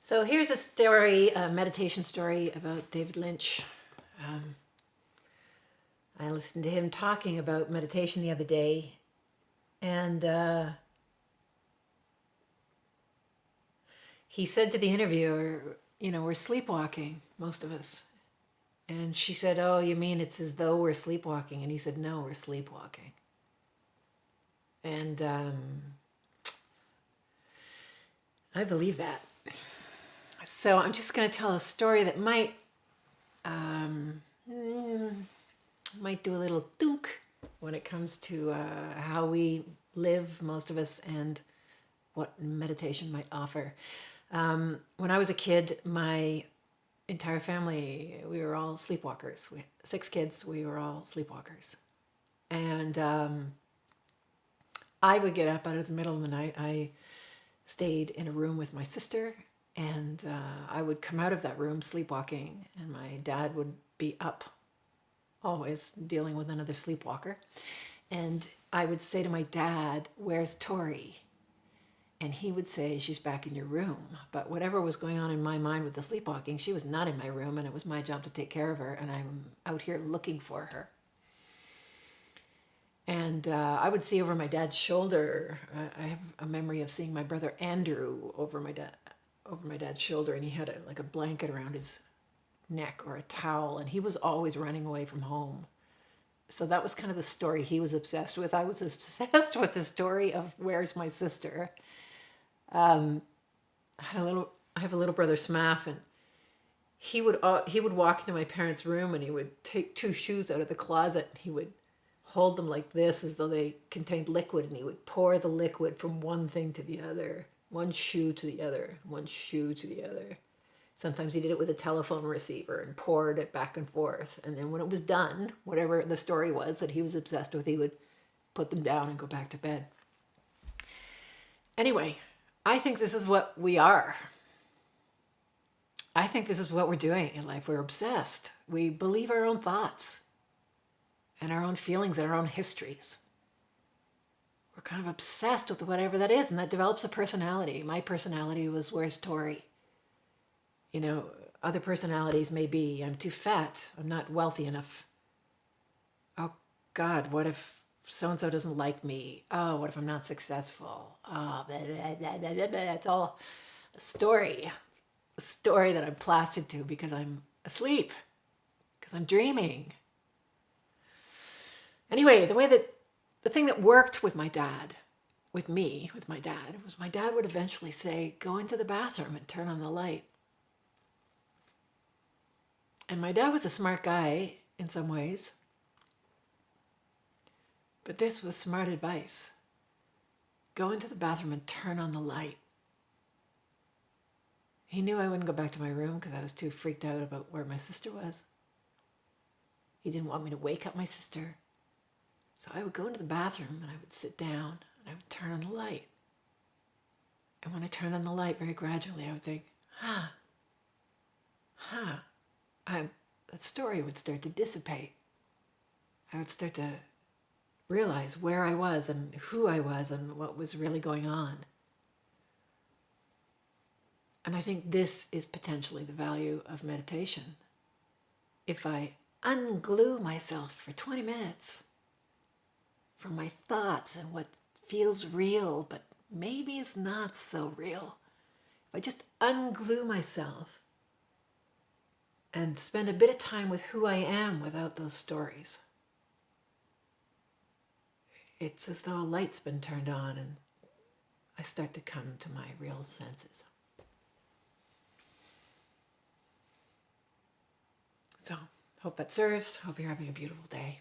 So here's a story, a meditation story about David Lynch. I listened to him talking about meditation the other day, and he said to the interviewer, we're sleepwalking, most of us. And she said, oh, you mean it's as though we're sleepwalking? And he said, no, we're sleepwalking. And I believe that. So I'm just going to tell a story that might do a little thunk when it comes to how we live, most of us, and what meditation might offer. When I was a kid, my entire family, we were all sleepwalkers. We had 6 kids, we were all sleepwalkers. And I would get up out of the middle of the night. I stayed in a room with my sister, and I would come out of that room sleepwalking, and my dad would be up, always dealing with another sleepwalker. And I would say to my dad, where's Tori? And he would say, she's back in your room. But whatever was going on in my mind with the sleepwalking, she was not in my room, and it was my job to take care of her, and I'm out here looking for her. And I would see over my dad's shoulder. I have a memory of seeing my brother Andrew over my dad's shoulder, and he had like a blanket around his neck or a towel, and he was always running away from home. So that was kind of the story he was obsessed with. I was obsessed with the story of where's my sister. I have a little brother Smaff, and he would walk into my parents' room, and he would take 2 shoes out of the closet, and he would hold them like this as though they contained liquid, and he would pour the liquid from one thing to the other, one shoe to the other, one shoe to the other. Sometimes he did it with a telephone receiver and poured it back and forth. And then when it was done, whatever the story was that he was obsessed with, he would put them down and go back to bed. Anyway, I think this is what we are. I think this is what we're doing in life. We're obsessed. We believe our own thoughts and our own feelings and our own histories. We're kind of obsessed with whatever that is, and that develops a personality. My personality was, where's Tori? Other personalities may be, I'm too fat, I'm not wealthy enough. Oh God, what if so-and-so doesn't like me? Oh, what if I'm not successful? Oh, blah, blah, blah, blah, blah, blah. It's all a story that I'm plastered to because I'm asleep, because I'm dreaming. Anyway, the thing that worked with my dad, was my dad would eventually say, go into the bathroom and turn on the light. And my dad was a smart guy in some ways, but this was smart advice. Go into the bathroom and turn on the light. He knew I wouldn't go back to my room because I was too freaked out about where my sister was. He didn't want me to wake up my sister. So I would go into the bathroom and I would sit down and I would turn on the light. And when I turned on the light, very gradually, I would think, that story would start to dissipate. I would start to realize where I was and who I was and what was really going on. And I think this is potentially the value of meditation. If I unglue myself for 20 minutes from my thoughts and what feels real but maybe is not so real, if I just unglue myself and spend a bit of time with who I am without those stories, it's as though a light's been turned on and I start to come to my real senses. So, hope that serves. Hope you're having a beautiful day.